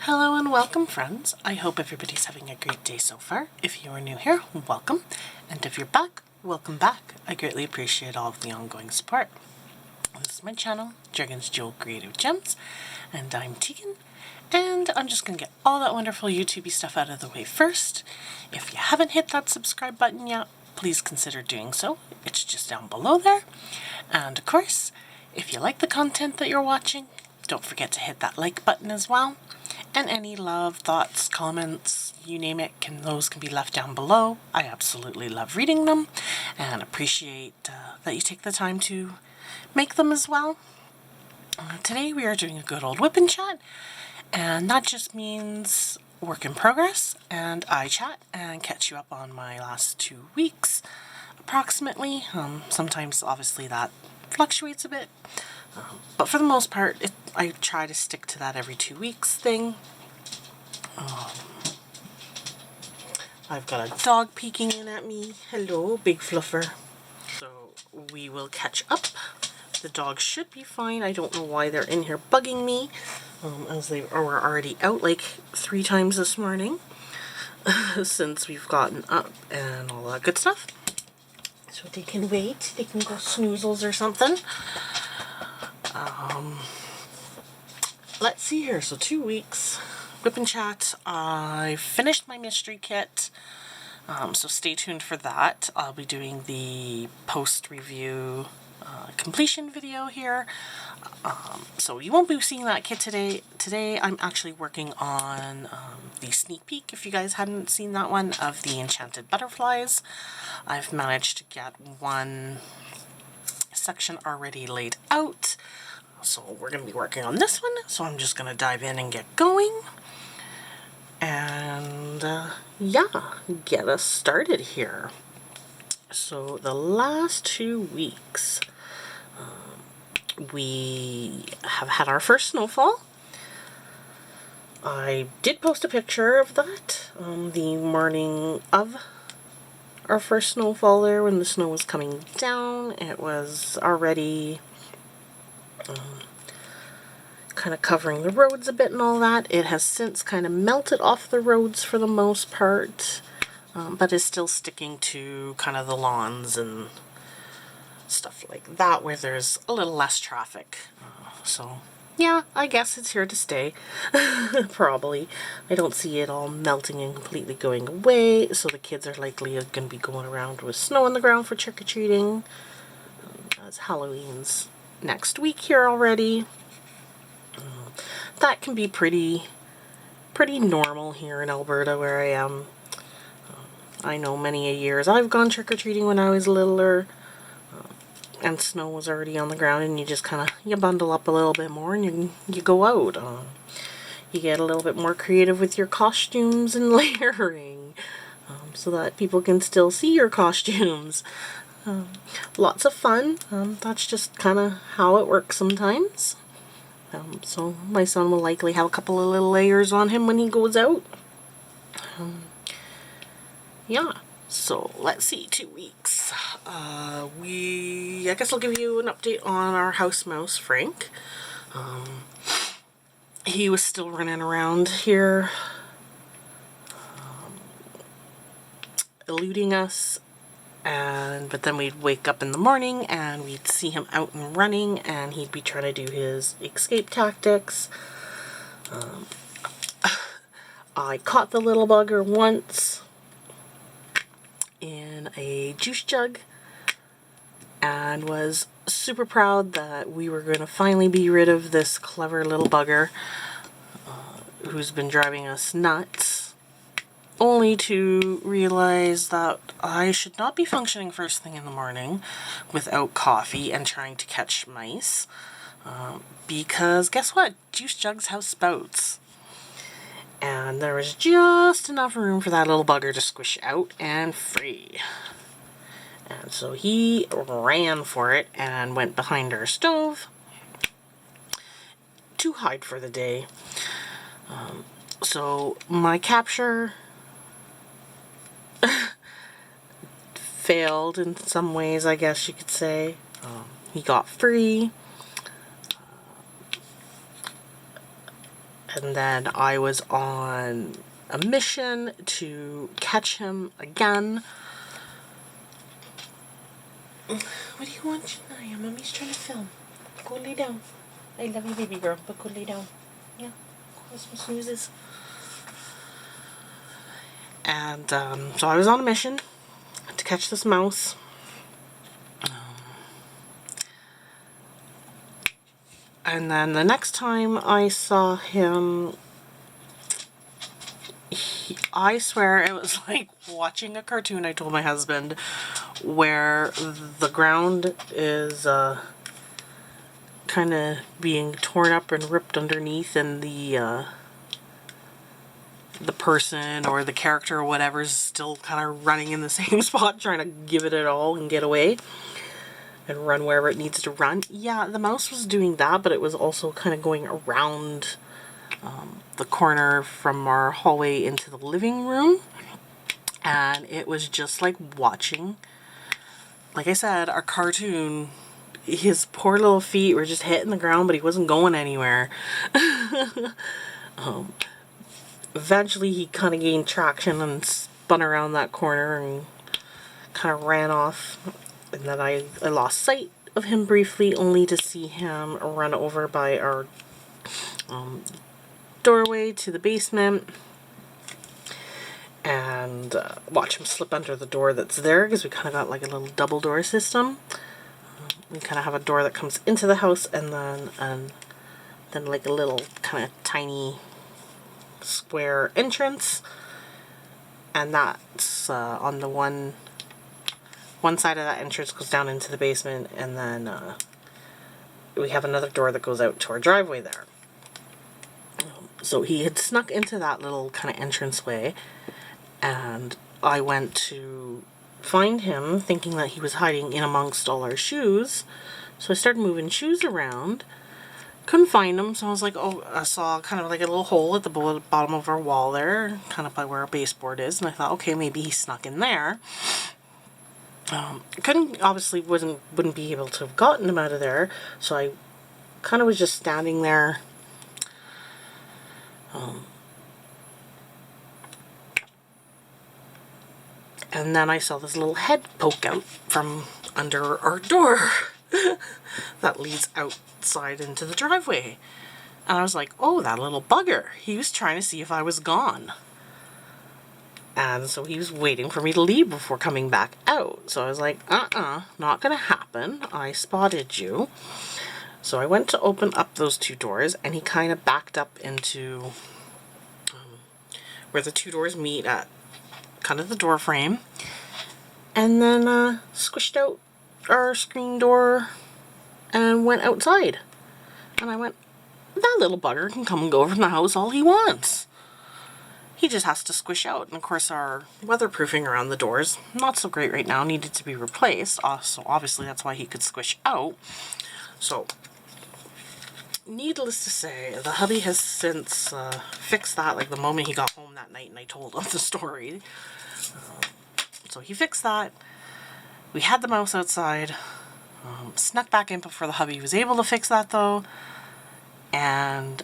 Hello and welcome, friends. I hope everybody's having a great day so far. If you are new here, welcome. And if you're back, welcome back. I greatly appreciate all of the ongoing support. This is my channel, Dragon's Jewel Creative Gems, and I'm Tegan. And I'm just going to get all that wonderful YouTubey stuff out of the way first. If you haven't hit that subscribe button yet, please consider doing so. It's just down below there. And of course, if you like the content that you're watching, don't forget to hit that like button as well. And any love, thoughts, comments, you name it, those can be left down below. I absolutely love reading them and appreciate that you take the time to make them as well. Today we are doing a good old WIP and chat, and that just means work in progress, and I chat and catch you up on my last 2 weeks approximately. Sometimes obviously that fluctuates a bit. But for the most part, I try to stick to that every 2 weeks thing. I've got a dog peeking in at me. Hello, big fluffer. So we will catch up. The dogs should be fine. I don't know why they're in here bugging me, as they were already out like 3 times this morning since we've gotten up and all that good stuff. So they can wait. They can go snoozles or something. Let's see here. So 2 weeks, WIP and chat. I finished my mystery kit, so stay tuned for that. I'll be doing the post-review completion video here. So you won't be seeing that kit today. Today I'm actually working on the sneak peek, if you guys hadn't seen that one, of the enchanted butterflies. I've managed to get one section already laid out. So we're going to be working on this one, so I'm just going to dive in and get going. And yeah, get us started here. So the last 2 weeks, we have had our first snowfall. I did post a picture of that the morning of our first snowfall there when the snow was coming down. It was already kind of covering the roads a bit and all that. It has since kind of melted off the roads for the most part, but is still sticking to kind of the lawns and stuff like that where there's a little less traffic. So yeah, I guess it's here to stay. Probably. I don't see it all melting and completely going away, so the kids are likely going to be going around with snow on the ground for trick-or-treating, as Halloween's next week here already. That can be pretty normal here in Alberta where I am. I know many a years I've gone trick-or-treating when I was littler, and snow was already on the ground, and you just kind of, you bundle up a little bit more and you go out. You get a little bit more creative with your costumes and layering, so that people can still see your costumes. Lots of fun. That's just kind of how it works sometimes. So my son will likely have a couple of little layers on him when he goes out. Yeah, so let's see, 2 weeks. I guess I'll give you an update on our house mouse, Frank. He was still running around here, eluding us. But then we'd wake up in the morning and we'd see him out and running, and he'd be trying to do his escape tactics. I caught the little bugger once in a juice jug and was super proud that we were going to finally be rid of this clever little bugger who's been driving us nuts, only to realize that I should not be functioning first thing in the morning without coffee and trying to catch mice, because guess what? Juice jugs have spouts. And there was just enough room for that little bugger to squish out and free. And so he ran for it and went behind our stove to hide for the day. So my capture failed in some ways, I guess you could say. He got free. And then I was on a mission to catch him again. What do you want, Shania? Mommy's trying to film. Go lay down. I love you, baby girl, but go lay down. Yeah, go some snoozes. And so I was on a mission to catch this mouse. And then the next time I saw him, I swear it was like watching a cartoon, I told my husband, where the ground is kind of being torn up and ripped underneath, and the person or the character or whatever is still kind of running in the same spot, trying to give it all and get away and run wherever it needs to run. Yeah, the mouse was doing that, but it was also kind of going around the corner from our hallway into the living room. And it was just like watching, like I said, our cartoon. His poor little feet were just hitting the ground, but he wasn't going anywhere. Eventually he kind of gained traction and spun around that corner and kind of ran off. And then I lost sight of him briefly, only to see him run over by our doorway to the basement and watch him slip under the door that's there, because we kind of got like a little double door system. We kind of have a door that comes into the house, and then like a little kind of tiny square entrance, and that's on the one side of that entrance goes down into the basement, and then we have another door that goes out to our driveway there. So he had snuck into that little kind of entranceway, and I went to find him thinking that he was hiding in amongst all our shoes. So I started moving shoes around. Couldn't find him, so I was like, oh, I saw kind of like a little hole at the bottom of our wall there, kind of by where our baseboard is, and I thought, okay, maybe he snuck in there. Wouldn't be able to have gotten him out of there, so I kind of was just standing there. And then I saw this little head poke out from under our door that leads outside into the driveway. And I was like, oh, that little bugger. He was trying to see if I was gone. And so he was waiting for me to leave before coming back out. So I was like, not gonna happen. I spotted you. So I went to open up those two doors, and he kind of backed up into where the two doors meet at kind of the door frame, and then squished out our screen door and went outside. And I went, that little bugger can come and go from the house all he wants. He just has to squish out. And of course our weatherproofing around the doors, not so great right now, needed to be replaced. So obviously that's why he could squish out. So needless to say, the hubby has since fixed that, like the moment he got home that night and I told him the story. So he fixed that. We had the mouse outside. Snuck back in before the hubby was able to fix that though. And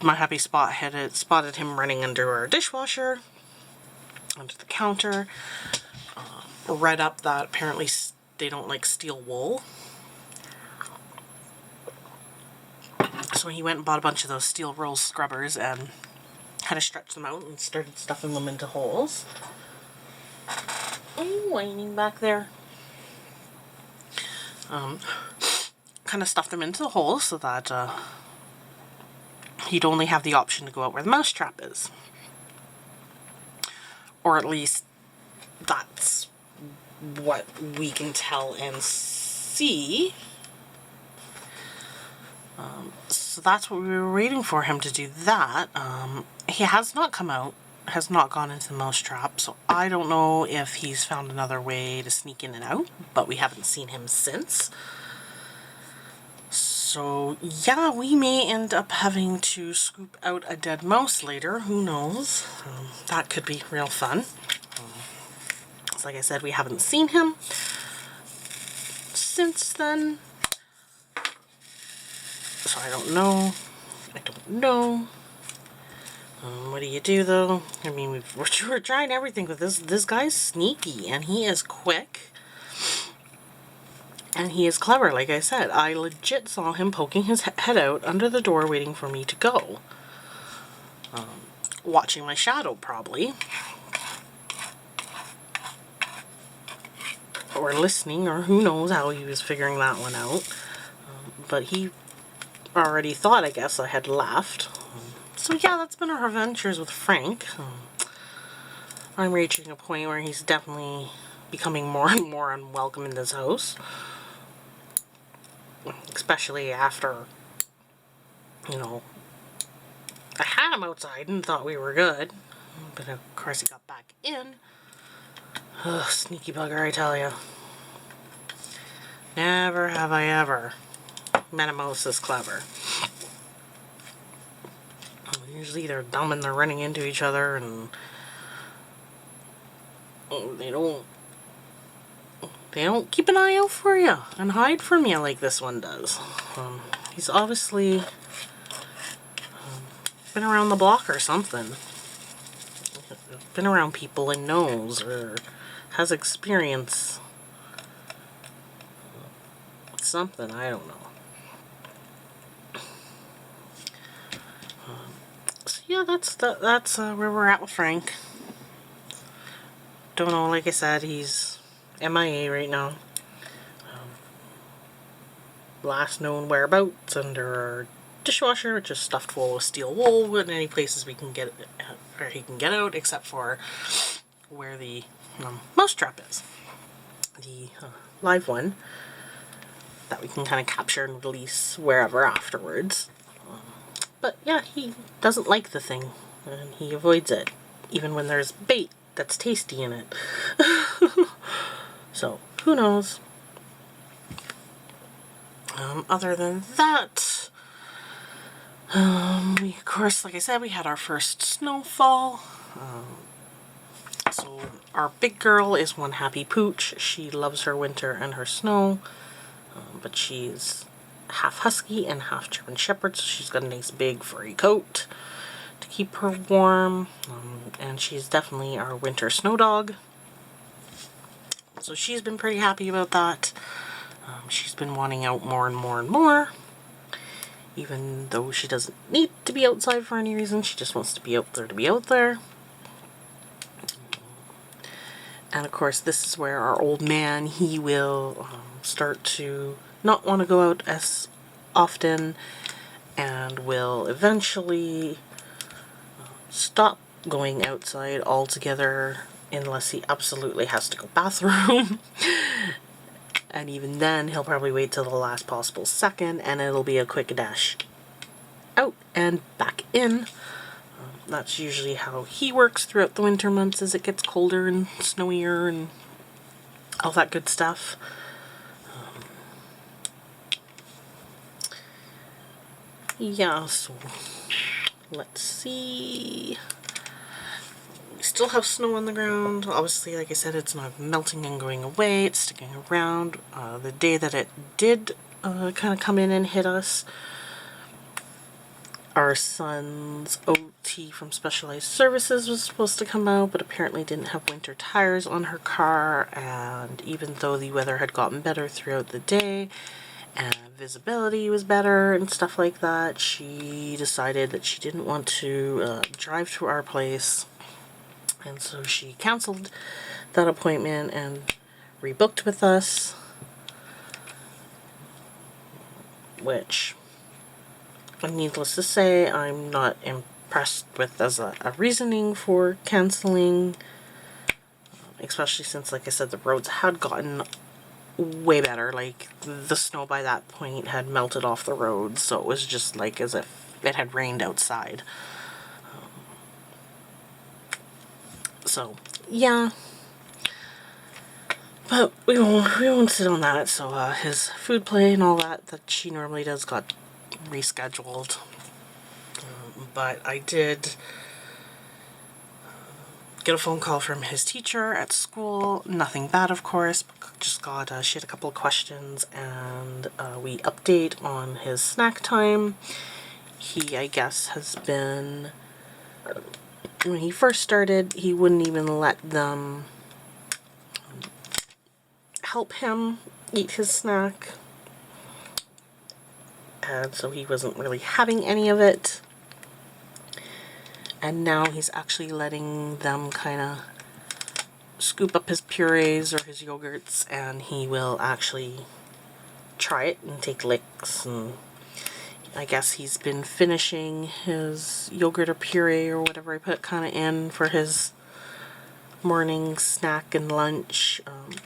my hubby spotted him running under our dishwasher, under the counter. Read up that apparently they don't like steel wool. So he went and bought a bunch of those steel roll scrubbers and kind of stretched them out and started stuffing them into holes. Are you whining back there? Kind of stuffed them into the holes so that he'd only have the option to go out where the mouse trap is. Or at least that's what we can tell and see. So that's what we were waiting for him to do that. He has not come out, has not gone into the mouse trap, so I don't know if he's found another way to sneak in and out, but we haven't seen him since. So yeah, we may end up having to scoop out a dead mouse later, who knows. That could be real fun. So like I said, we haven't seen him since then. So I don't know I don't know. What do you do though? I mean, we're trying everything with this. This guy's sneaky and he is quick. And he is clever, like I said. I legit saw him poking his head out under the door waiting for me to go. Watching my shadow, probably. Or listening, or who knows how he was figuring that one out. But he already thought, I guess, I had left. So yeah, that's been our adventures with Frank. I'm reaching a point where he's definitely becoming more and more unwelcome in this house. Especially after, you know, I had him outside and thought we were good. But of course he got back in. Ugh, sneaky bugger, I tell you. Never have I ever met a mouse this clever. Usually they're dumb and they're running into each other and they don't keep an eye out for you and hide from you like this one does. He's obviously been around the block or something. Been around people and knows or has experience with something, I don't know. So yeah, that's where we're at with Frank. Don't know, like I said, he's MIA right now. Last known whereabouts under our dishwasher, which is stuffed full of steel wool in any places we can get, or he can get out, except for where the mouse trap is. The live one that we can kind of capture and release wherever afterwards. But yeah, he doesn't like the thing, and he avoids it, even when there's bait that's tasty in it. So, who knows? Other than that, we, of course, like I said, we had our first snowfall. So our big girl is one happy pooch. She loves her winter and her snow, but she's half husky and half German shepherd, so she's got a nice big furry coat to keep her warm, and she's definitely our winter snow dog. So she's been pretty happy about that. She's been wanting out more and more and more. Even though she doesn't need to be outside for any reason, she just wants to be out there to be out there. And of course, this is where our old man, he will start to not want to go out as often and will eventually stop going outside altogether unless he absolutely has to go bathroom. And even then, he'll probably wait till the last possible second, and it'll be a quick dash out and back in. That's usually how he works throughout the winter months as it gets colder and snowier and all that good stuff. Yeah, so let's see. We still have snow on the ground. Obviously, like I said, it's not melting and going away. It's sticking around. The day that it did kind of come in and hit us, our son's OT from Specialized Services was supposed to come out, but apparently didn't have winter tires on her car, and even though the weather had gotten better throughout the day, and visibility was better and stuff like that, she decided that she didn't want to drive to our place. And so she canceled that appointment and rebooked with us, which, needless to say, I'm not impressed with as a reasoning for canceling, especially since, like I said, the roads had gotten way better. Like, the snow by that point had melted off the roads, so it was just like as if it had rained outside. So, yeah, but we won't sit on that. So his food play and all that she normally does got rescheduled. But I did get a phone call from his teacher at school. Nothing bad, of course. Just got she had a couple of questions, and we update on his snack time. he, I guess, has been, when he first started, he wouldn't even let them help him eat his snack, and so he wasn't really having any of it. And now he's actually letting them kind of scoop up his purees or his yogurts, and he will actually try it and take licks. And I guess he's been finishing his yogurt or puree or whatever I put kind of in for his morning snack and lunch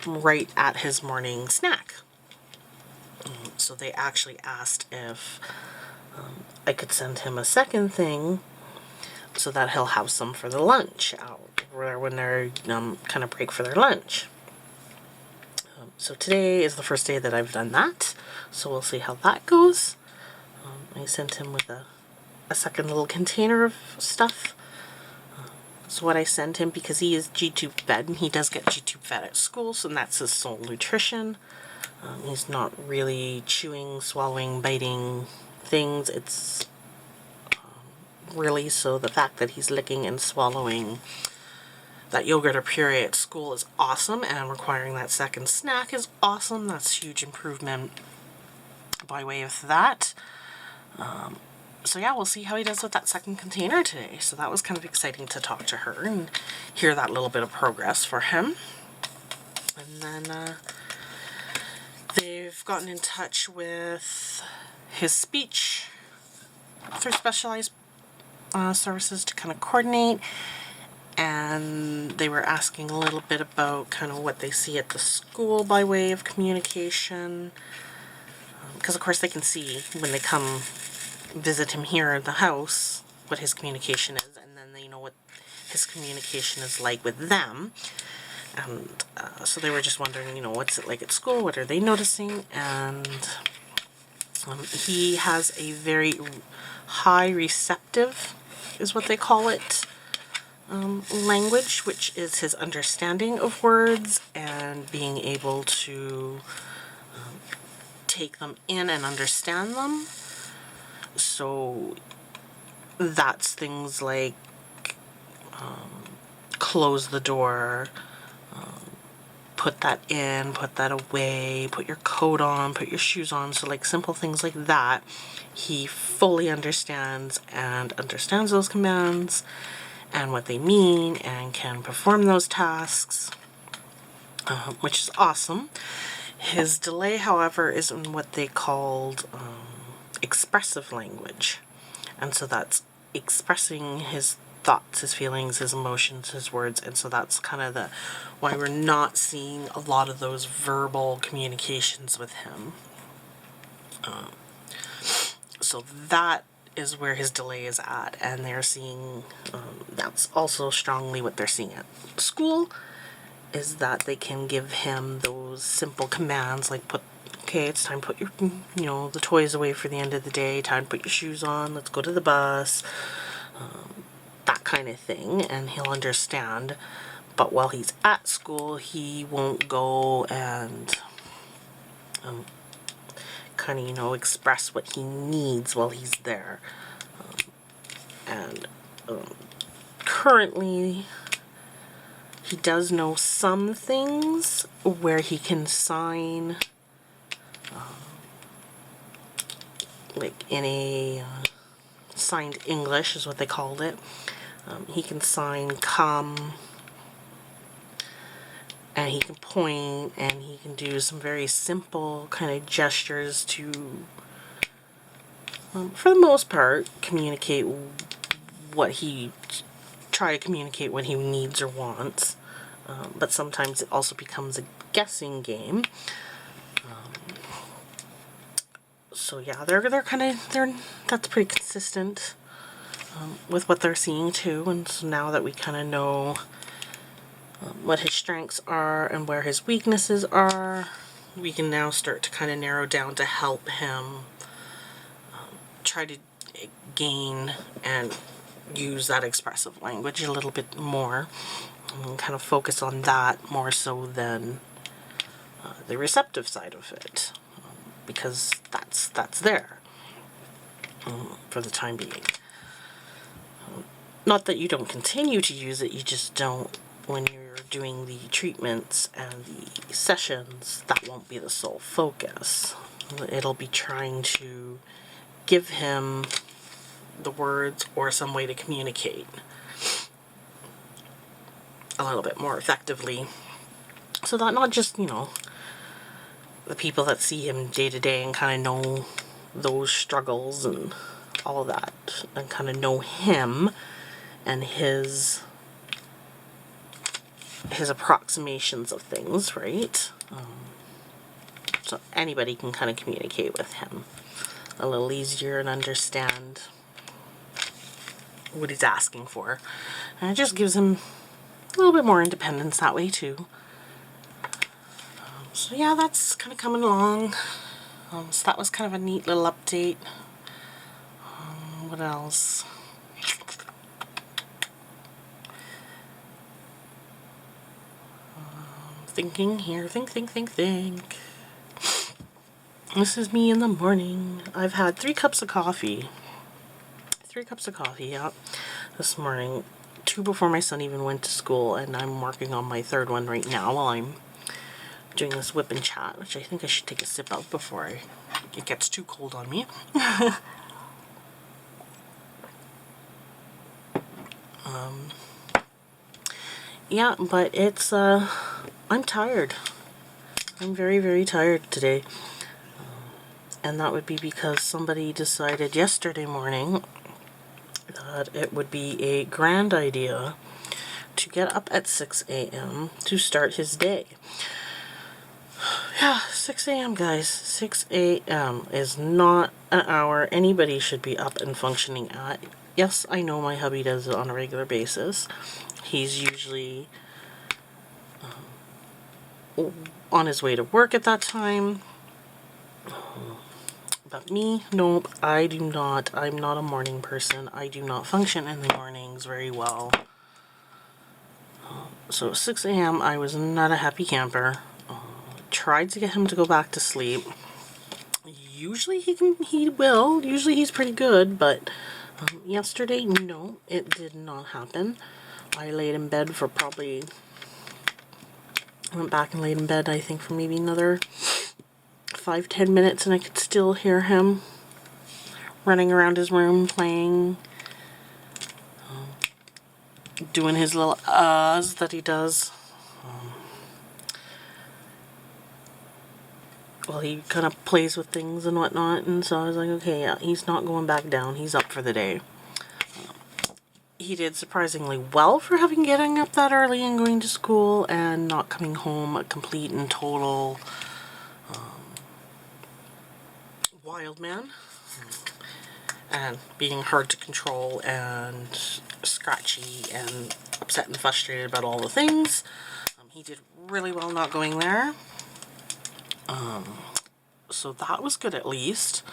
right at his morning snack. So they actually asked if I could send him a second thing so that he'll have some for the lunch out when they're kind of break for their lunch. So today is the first day that I've done that, so we'll see how that goes. I sent him with a second little container of stuff. So what I sent him, because he is G-tube fed, and he does get G-tube fed at school, so that's his sole nutrition. He's not really chewing, swallowing, biting things. It's really so the fact that he's licking and swallowing that yogurt or puree at school is awesome, and requiring that second snack is awesome. That's huge improvement by way of that. So yeah, we'll see how he does with that second container today. So that was kind of exciting to talk to her and hear that little bit of progress for him. And then they've gotten in touch with his speech through specialized services to kind of coordinate, and they were asking a little bit about kind of what they see at the school by way of communication, because of course they can see when they come visit him here at the house what his communication is, and then they know what his communication is like with them. And so they were just wondering, you know, what's it like at school, what are they noticing? And he has a very high receptive, is what they call it, language, which is his understanding of words and being able to take them in and understand them. So that's things like close the door, put that in, put that away, put your coat on, put your shoes on. So like simple things like that, he fully understands and understands those commands and what they mean and can perform those tasks, which is awesome. His delay, however, is in what they called expressive language, and so that's expressing his thoughts, his feelings, his emotions, his words, and so that's kind of the why we're not seeing a lot of those verbal communications with him. So that is where his delay is at, and they're seeing that's also strongly what they're seeing at school, is that they can give him those simple commands like okay, it's time to put your, the toys away for the end of the day, time to put your shoes on, let's go to the bus, that kind of thing, and he'll understand. But while he's at school, he won't go and kind of, express what he needs while he's there. And currently, he does know some things where he can sign, like in a signed English is what they called it. He can sign come, and he can point, and he can do some very simple kind of gestures to, for the most part, communicate try to communicate what he needs or wants. But sometimes it also becomes a guessing game. So yeah, that's pretty consistent with what they're seeing too. And so now that we kind of know what his strengths are and where his weaknesses are, we can now start to kind of narrow down to help him try to gain and use that expressive language a little bit more, and kind of focus on that more so than the receptive side of it, because that's there. for the time being. Not that you don't continue to use it, you just don't when you're doing the treatments and the sessions. That won't be the sole focus. It'll be trying to give him the words or some way to communicate a little bit more effectively, so that not just, you know, the people that see him day to day and kind of know those struggles and all of that, and kind of know him and his approximations of things, right? So anybody can kind of communicate with him a little easier and understand what he's asking for. And it just gives him a little bit more independence that way too. So yeah, that's kind of coming along. So that was kind of a neat little update. What else? Thinking here. Think. This is me in the morning. I've had 3 cups of coffee. 3 cups of coffee, yeah, this morning. 2 before my son even went to school, and I'm working on my 3rd one right now while I'm doing this WIP and chat, which I think I should take a sip of before it gets too cold on me. Yeah, but it's, I'm tired. I'm very, very tired today. And that would be because somebody decided yesterday morning that it would be a grand idea to get up at 6 a.m. to start his day. Yeah, 6 a.m. guys. 6 a.m. is not an hour anybody should be up and functioning at. Yes, I know my hubby does it on a regular basis. He's usually on his way to work at that time. But me, nope, I do not. I'm not a morning person. I do not function in the mornings very well. So 6 a.m. I was not a happy camper. Tried to get him to go back to sleep. Usually he will. Usually he's pretty good, but yesterday, no, it did not happen. I laid in bed for probably, went back and laid in bed, I think, for maybe another 5-10 minutes, and I could still hear him running around his room playing, doing his little uhs that he does. Well, he kind of plays with things and whatnot, and so I was like, okay, yeah, he's not going back down. He's up for the day. He did surprisingly well for getting up that early and going to school and not coming home a complete and total wild man. And being hard to control and scratchy and upset and frustrated about all the things. He did really well not going there. So that was good at least.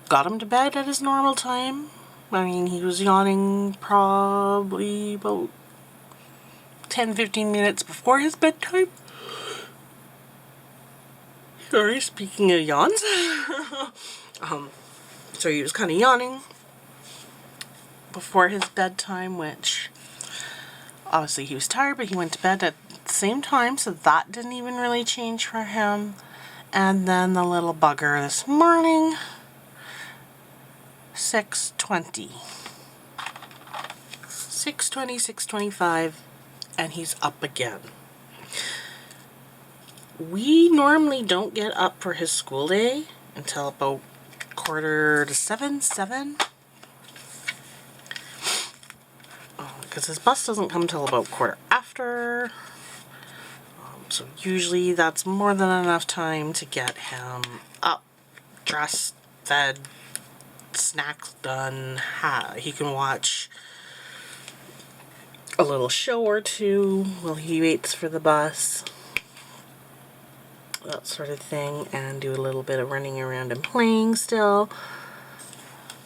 Got him to bed at his normal time. I mean, he was yawning probably about 10-15 minutes before his bedtime. Sorry, speaking of yawns. So he was kind of yawning before his bedtime, which obviously he was tired, but he went to bed at the same time, so that didn't even really change for him. And then the little bugger this morning, 6:20. 6:20, 6:25, and he's up again. We normally don't get up for his school day until about 6:45, 7. Because his bus doesn't come till about 1/4 after. So usually that's more than enough time to get him up, dressed, fed, snacks done. He can watch a little show or two while he waits for the bus. That sort of thing, and do a little bit of running around and playing still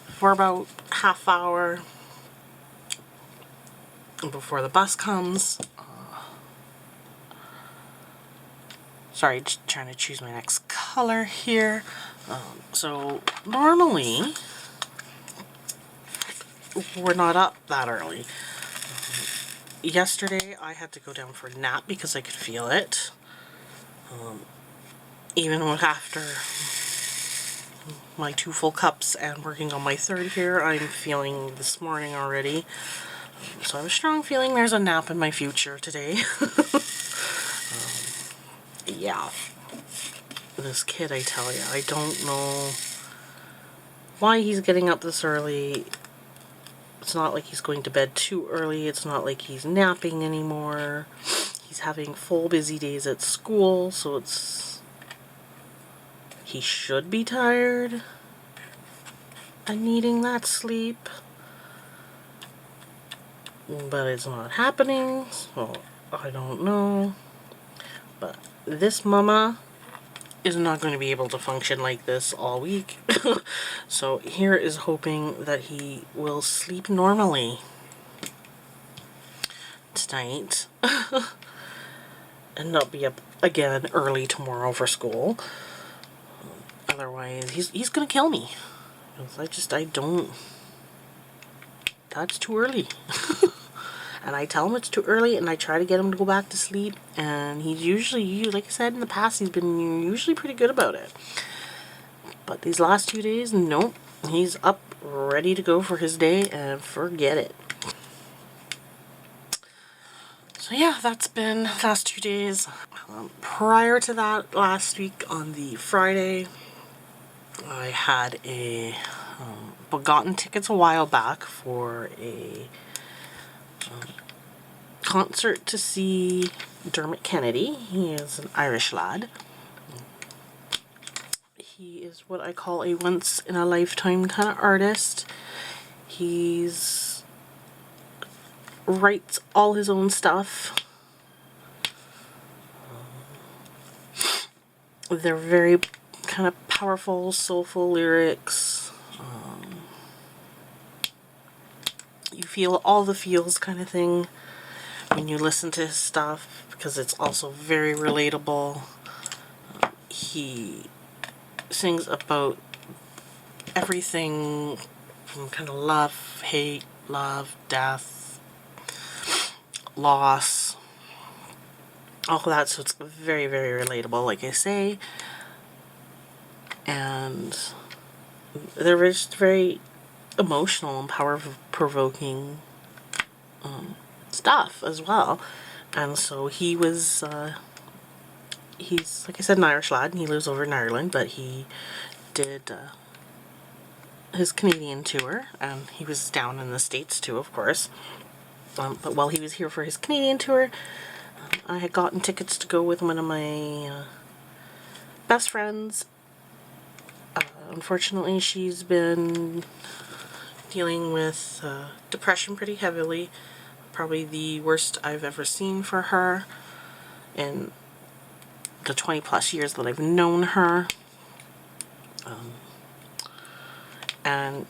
for about half hour before the bus comes. Sorry, just trying to choose my next color here. So normally we're not up that early. Yesterday I had to go down for a nap because I could feel it. Even after my 2 full cups and working on my 3rd here, I'm feeling this morning already. So I have a strong feeling there's a nap in my future today. Yeah. This kid, I tell you, I don't know why he's getting up this early. It's not like he's going to bed too early. It's not like he's napping anymore. He's having full busy days at school, so he should be tired and needing that sleep. But it's not happening, so I don't know. But this mama is not going to be able to function like this all week. So here is hoping that he will sleep normally tonight and not be up again early tomorrow for school. Otherwise, he's gonna kill me. I don't. That's too early. And I tell him it's too early, and I try to get him to go back to sleep, and he's usually, like I said in the past, he's been usually pretty good about it. But these last 2 days, nope. He's up, ready to go for his day, and forget it. So yeah, that's been the last 2 days. Prior to that, last week on the Friday, I had gotten tickets a while back for a concert to see Dermot Kennedy. He is an Irish lad. He is what I call a once-in-a-lifetime kind of artist. He's writes all his own stuff. They're very kind of powerful, soulful lyrics. You feel all the feels kind of thing when you listen to his stuff, because it's also very relatable. He sings about everything from kind of love, hate, death, loss, all that, so it's very, very relatable, like I say. And they're just very emotional and power-provoking stuff as well. And so he was, he's, like I said, an Irish lad, and he lives over in Ireland, but he did his Canadian tour, and he was down in the States too, of course. But while he was here for his Canadian tour, I had gotten tickets to go with one of my best friends. Unfortunately, she's been dealing with depression pretty heavily. Probably the worst I've ever seen for her in the 20+ years that I've known her. And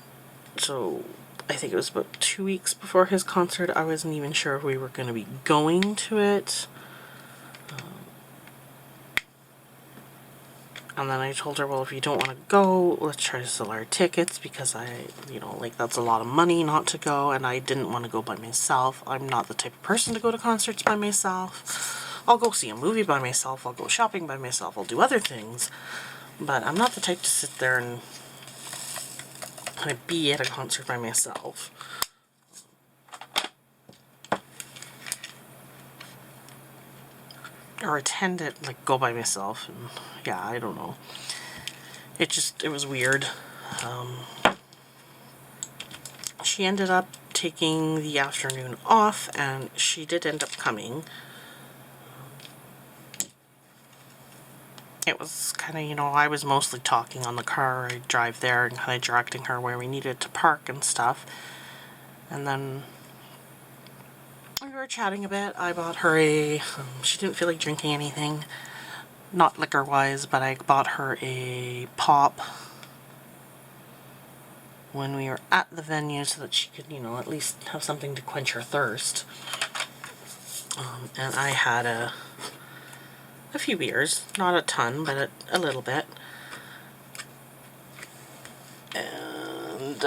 so I think it was about 2 weeks before his concert. I wasn't even sure if we were going to be going to it. And then I told her, well, if you don't want to go, let's try to sell our tickets, because that's a lot of money not to go, and I didn't want to go by myself. I'm not the type of person to go to concerts by myself. I'll go see a movie by myself, I'll go shopping by myself, I'll do other things, but I'm not the type to sit there and kind of be at a concert by myself. Or attend it, like, go by myself, and yeah, I don't know. It was weird. She ended up taking the afternoon off, and she did end up coming. It was kind of, I was mostly talking on the car. I drive there and kind of directing her where we needed to park and stuff. And then we were chatting a bit. I bought her she didn't feel like drinking anything, not liquor-wise, but I bought her a pop when we were at the venue so that she could, at least have something to quench her thirst. And I had a few beers, not a ton, but a little bit. And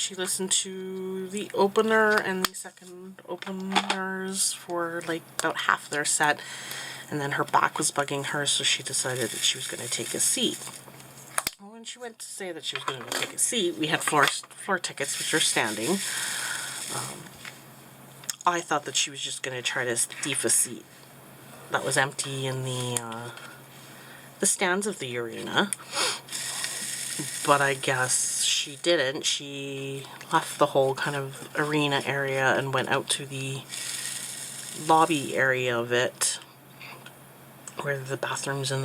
she listened to the opener and the second openers for like about half their set, and then her back was bugging her, so she decided that she was going to take a seat. Well, when she went to say that she was going to take a seat, we had floor tickets, which are standing. I thought that she was just going to try to thief a seat that was empty in the stands of the arena. But I guess she didn't. She left the whole kind of arena area and went out to the lobby area of it, where the bathrooms and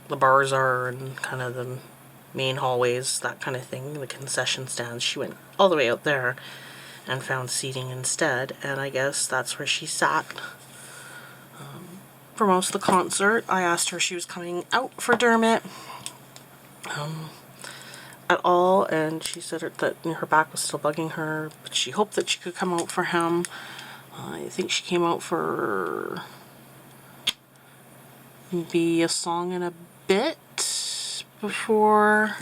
the bars are, and kind of the main hallways, that kind of thing, the concession stands. She went all the way out there and found seating instead, and I guess that's where she sat for most of the concert. I asked her if she was coming out for Dermot at all, and she said that her back was still bugging her, but she hoped that she could come out for him. I think she came out for maybe a song and a bit before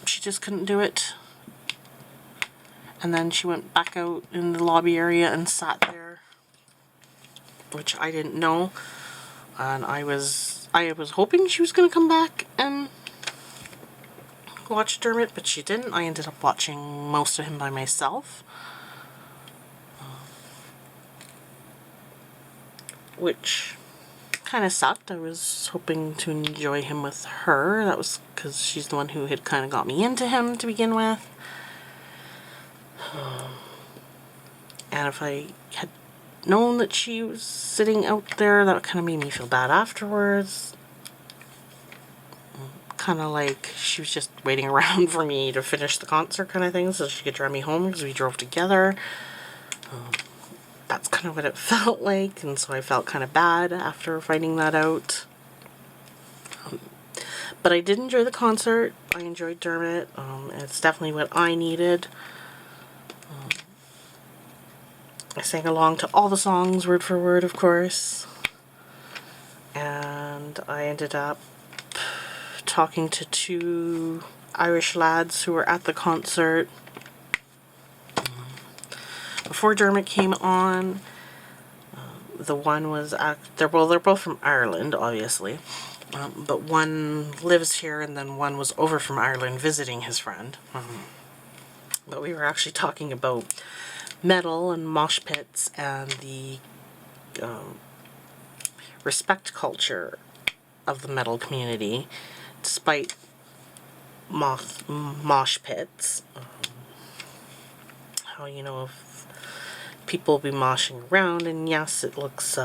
she just couldn't do it. And then she went back out in the lobby area and sat there, which I didn't know. And I was hoping she was going to come back and watch Dermot, but she didn't. I ended up watching most of him by myself, which kind of sucked. I was hoping to enjoy him with her. That was because she's the one who had kind of got me into him to begin with. And if I had known that she was sitting out there, that kind of made me feel bad afterwards. Kind of like she was just waiting around for me to finish the concert kind of thing so she could drive me home, because we drove together. That's kind of what it felt like, and so I felt kind of bad after finding that out. But I did enjoy the concert. I enjoyed Dermot. It's definitely what I needed. I sang along to all the songs, word for word, of course. And I ended up talking to two Irish lads who were at the concert before Dermot came on. The one was they're both from Ireland, obviously, but one lives here, and then one was over from Ireland visiting his friend. But we were actually talking about metal and mosh pits and the respect culture of the metal community, despite mosh pits. How, you know, if people be moshing around, and yes, it looks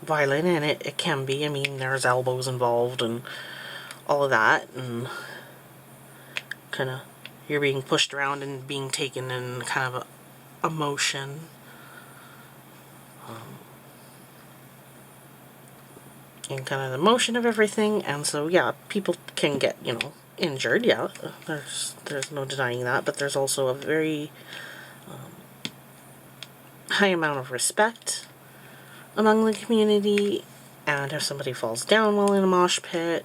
violent, and it can be. I mean, there's elbows involved and all of that, and kind of you're being pushed around and being taken in kind of a motion. And kind of the motion of everything, and so yeah, people can get, you know, injured. Yeah, there's no denying that, but there's also a very high amount of respect among the community, and if somebody falls down while in a mosh pit,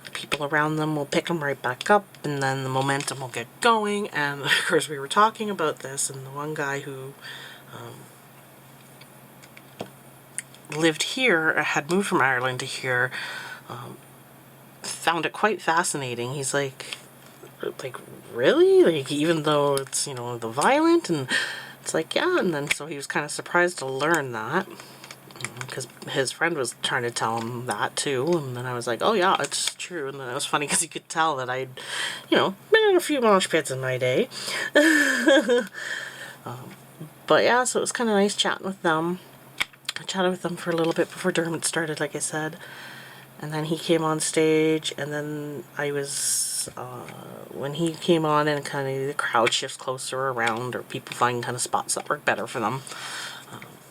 the people around them will pick them right back up, and then the momentum will get going. And of course we were talking about this, and the one guy who lived here, had moved from Ireland to here, found it quite fascinating. He's like, really? Like, even though it's, you know, the violent, and it's like, yeah. And then so he was kind of surprised to learn that, because his friend was trying to tell him that too. And then I was like, oh yeah, it's true. And then it was funny because he could tell that I'd, you know, been in a few mosh pits in my day. But yeah, so it was kind of nice chatting with them. I chatted with them for a little bit before Dermot started, like I said. And then he came on stage, and then I was, when he came on and kind of the crowd shifts closer around, or people find kind of spots that work better for them.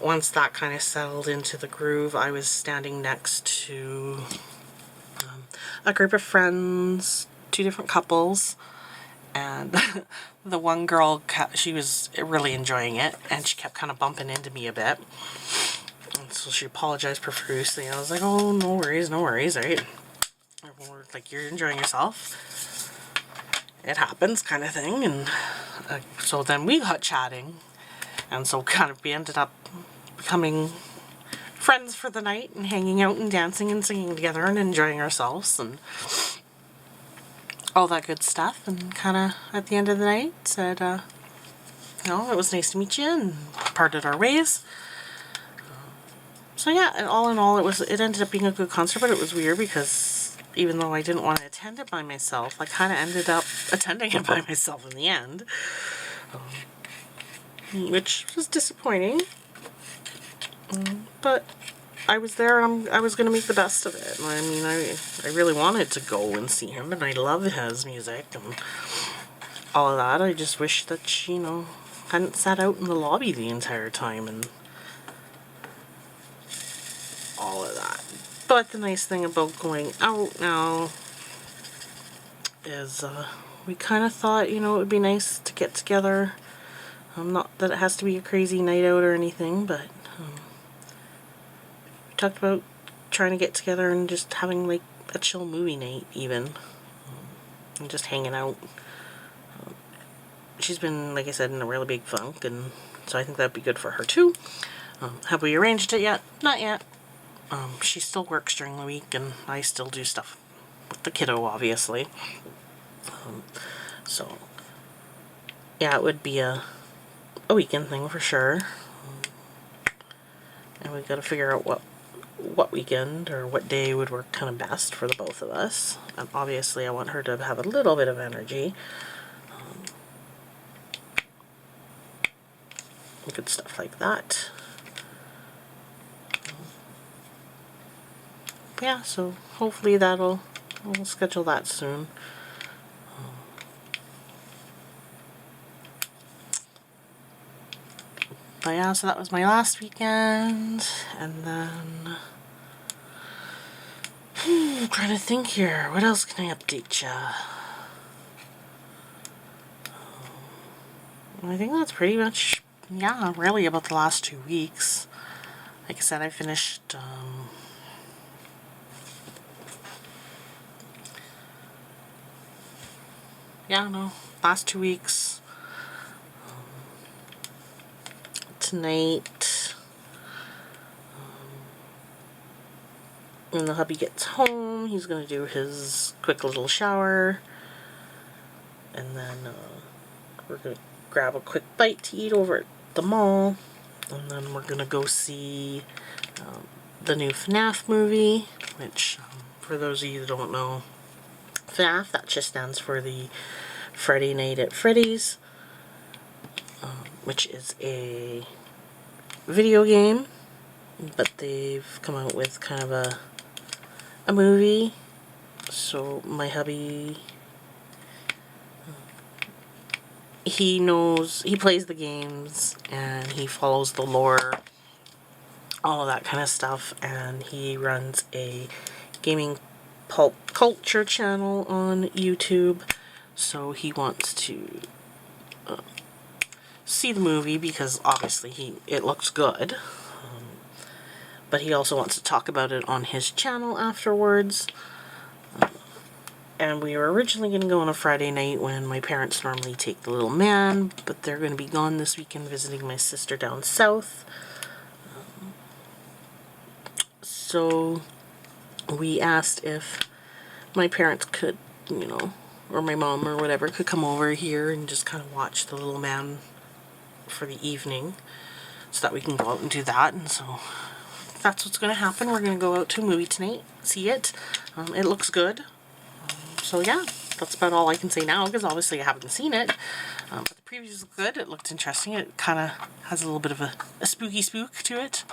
Once that kind of settled into the groove, I was standing next to a group of friends, two different couples, and the one girl, she was really enjoying it, and she kept kind of bumping into me a bit. And so she apologized profusely. I was like, oh, no worries, right? Like, you're enjoying yourself. it happens kind of thing. And so then we got chatting, and so kind of we ended up becoming friends for the night and hanging out and dancing and singing together and enjoying ourselves and all that good stuff. And kind of at the end of the night said, you know, it was nice to meet you, and parted our ways. So yeah, and all in all, it ended up being a good concert, but it was weird because even though I didn't want to attend it by myself, I kind of ended up attending it by myself in the end, which was disappointing. But I was there, and I was going to make the best of it. I mean, I really wanted to go and see him, and I love his music and all of that. I just wish that she, you know, hadn't sat out in the lobby the entire time and all of that. But the nice thing about going out now is we kind of thought, you know, it would be nice to get together. Not that it has to be a crazy night out or anything, but we talked about trying to get together and just having like a chill movie night even, and just hanging out. She's been, like I said, in a really big funk, and so I think that'd be good for her too. Have we arranged it yet? Not yet. She still works during the week, and I still do stuff with the kiddo, obviously. So, yeah, it would be a weekend thing for sure. And we've got to figure out what weekend or what day would work kind of best for the both of us. And obviously, I want her to have a little bit of energy. Good stuff like that. Yeah, so hopefully we'll schedule that soon. But yeah, so that was my last weekend, and then I'm trying to think here, what else can I update ya? I think that's pretty much, yeah, really about the last 2 weeks. Like I said, I finished last 2 weeks. Tonight, when the hubby gets home, he's going to do his quick little shower, and then we're going to grab a quick bite to eat over at the mall, and then we're going to go see the new FNAF movie, which, for those of you that don't know, FNAF, that just stands for the Friday Night at Freddy's, which is a video game, but they've come out with kind of a movie. So my hubby, he plays the games and he follows the lore, all of that kind of stuff, and he runs a gaming pulp culture channel on YouTube. So he wants to see the movie because obviously it looks good, but he also wants to talk about it on his channel afterwards. And we were originally going to go on a Friday night when my parents normally take the little man, but they're going to be gone this weekend visiting my sister down south. So we asked if my parents could, you know, or my mom or whatever could come over here and just kind of watch the little man for the evening, so that we can go out and do that. And so that's what's going to happen. We're going to go out to a movie tonight, see it. It looks good. So yeah, that's about all I can say now, because obviously I haven't seen it. But the previews look good. It looked interesting. It kind of has a little bit of a spooky spook to it.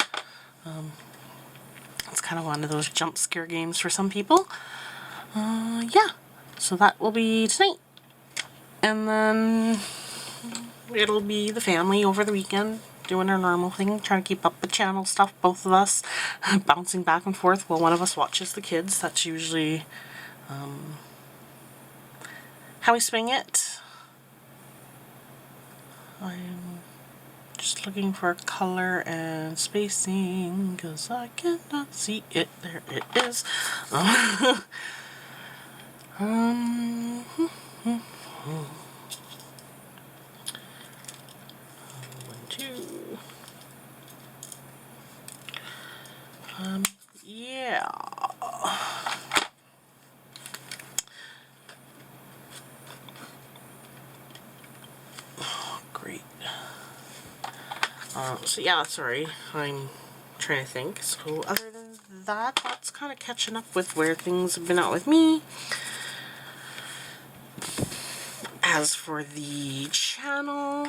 It's kind of one of those jump scare games for some people. Yeah, so that will be tonight. And then it'll be the family over the weekend doing our normal thing, trying to keep up with channel stuff, both of us bouncing back and forth while one of us watches the kids. That's usually how we swing it. I'm just looking for color and spacing because I cannot see it. There it is. 1, 2. Yeah. Great. So yeah, sorry, I'm trying to think. So other than that, that's kind of catching up with where things have been at with me. As for the channel,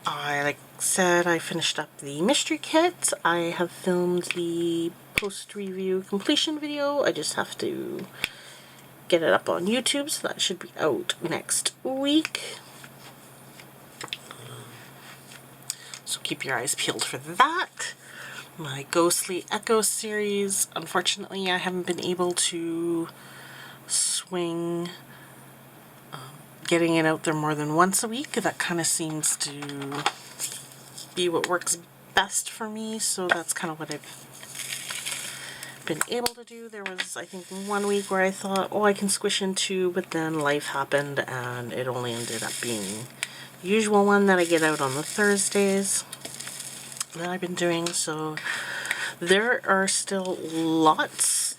like I said, I finished up the mystery kit. I have filmed the post-review completion video. I just have to get it up on YouTube, so that should be out next week. So keep your eyes peeled for that. My Ghostly Echo series, unfortunately I haven't been able to swing getting it out there more than once a week. That kind of seems to be what works best for me, so that's kind of what I've been able to do. There was, I think, 1 week where I thought, oh, I can squish in 2, but then life happened and it only ended up being the usual one that I get out on the Thursdays that I've been doing. So there are still lots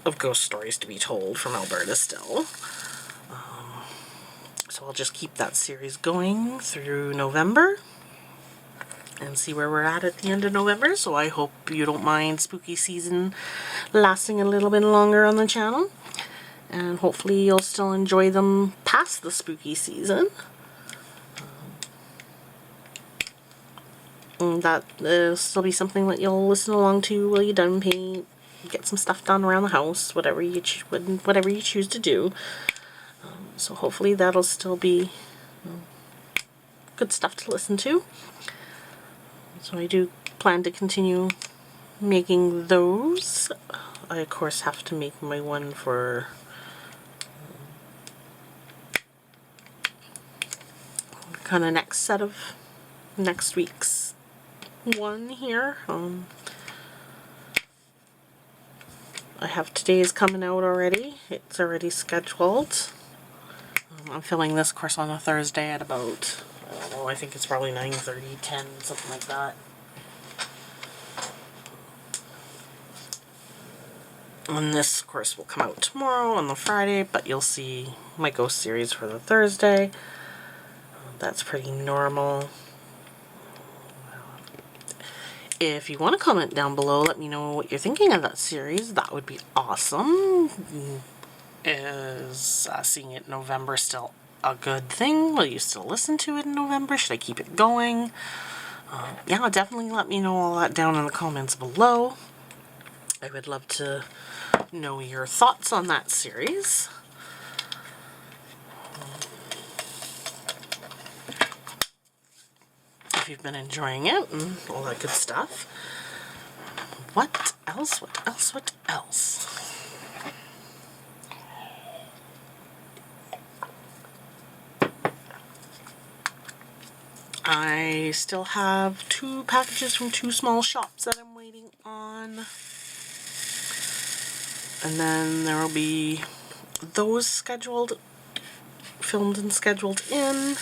of ghost stories to be told from Alberta still. So I'll just keep that series going through November and see where we're at the end of November. So I hope you don't mind spooky season lasting a little bit longer on the channel. And hopefully you'll still enjoy them past the spooky season. And that will still be something that you'll listen along to while you done paint, get some stuff done around the house, whatever you choose to do. So hopefully that'll still be good stuff to listen to. So I do plan to continue making those. I of course have to make my one for kind of next week's one here. I have today's coming out already. It's already scheduled. I'm filming this course on a Thursday at about, I don't know, I think it's probably 9:30, 10, something like that. And this course will come out tomorrow on the Friday, but you'll see my ghost series for the Thursday. That's pretty normal. If you want to comment down below, let me know what you're thinking of that series. That would be awesome. Is seeing it in November still a good thing? Will you still listen to it in November? Should I keep it going? Yeah, definitely let me know all that down in the comments below. I would love to know your thoughts on that series. If you've been enjoying it and all that good stuff. What else? What else? What else? I still have 2 packages from 2 small shops that I'm waiting on. And then there will be those scheduled, filmed and scheduled in.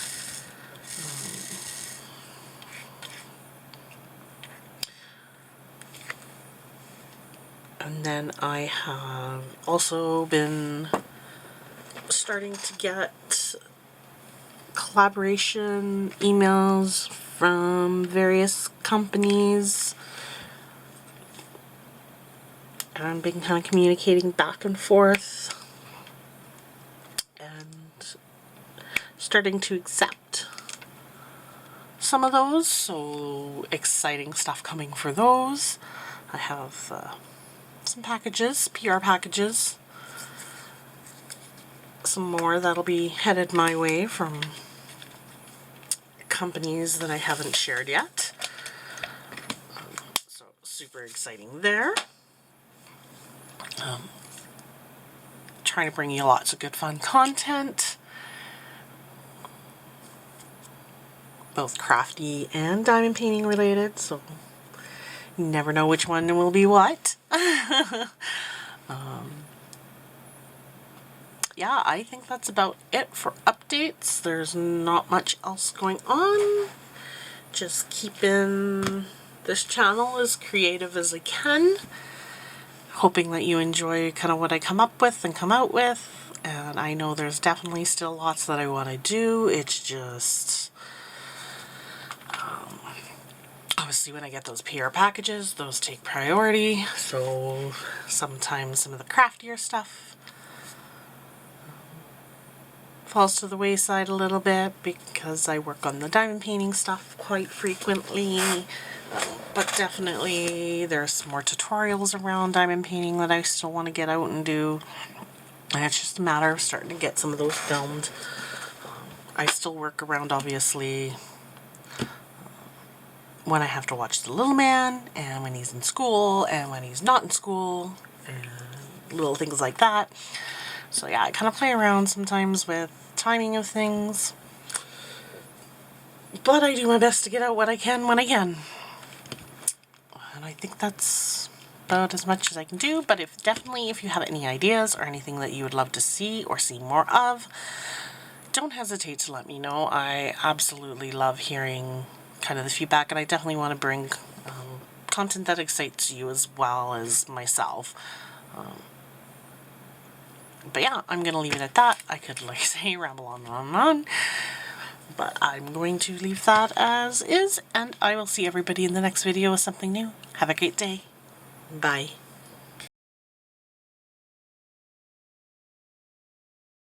And then I have also been starting to get collaboration emails from various companies. And I've been kind of communicating back and forth and starting to accept some of those. So exciting stuff coming for those. I have some packages, PR packages, some more that'll be headed my way from companies that I haven't shared yet. So super exciting there. Trying to bring you lots of good fun content, both crafty and diamond painting related, so you never know which one will be what. yeah, I think that's about it for updates. There's not much else going on. Just keeping this channel as creative as I can. Hoping that you enjoy kind of what I come up with and come out with. And I know there's definitely still lots that I want to do. It's just, obviously when I get those PR packages, those take priority. So sometimes some of the craftier stuff falls to the wayside a little bit because I work on the diamond painting stuff quite frequently. But definitely there's some more tutorials around diamond painting that I still want to get out and do. And it's just a matter of starting to get some of those filmed. I still work around, obviously, when I have to watch the little man, and when he's in school, and when he's not in school, and little things like that. So yeah, I kind of play around sometimes with timing of things. But I do my best to get out what I can when I can. And I think that's about as much as I can do. But definitely if you have any ideas or anything that you would love to see or see more of, don't hesitate to let me know. I absolutely love hearing kind of the feedback, and I definitely want to bring content that excites you as well as myself. But yeah, I'm going to leave it at that. I could, like I say, ramble on and on and on. But I'm going to leave that as is, and I will see everybody in the next video with something new. Have a great day. Bye.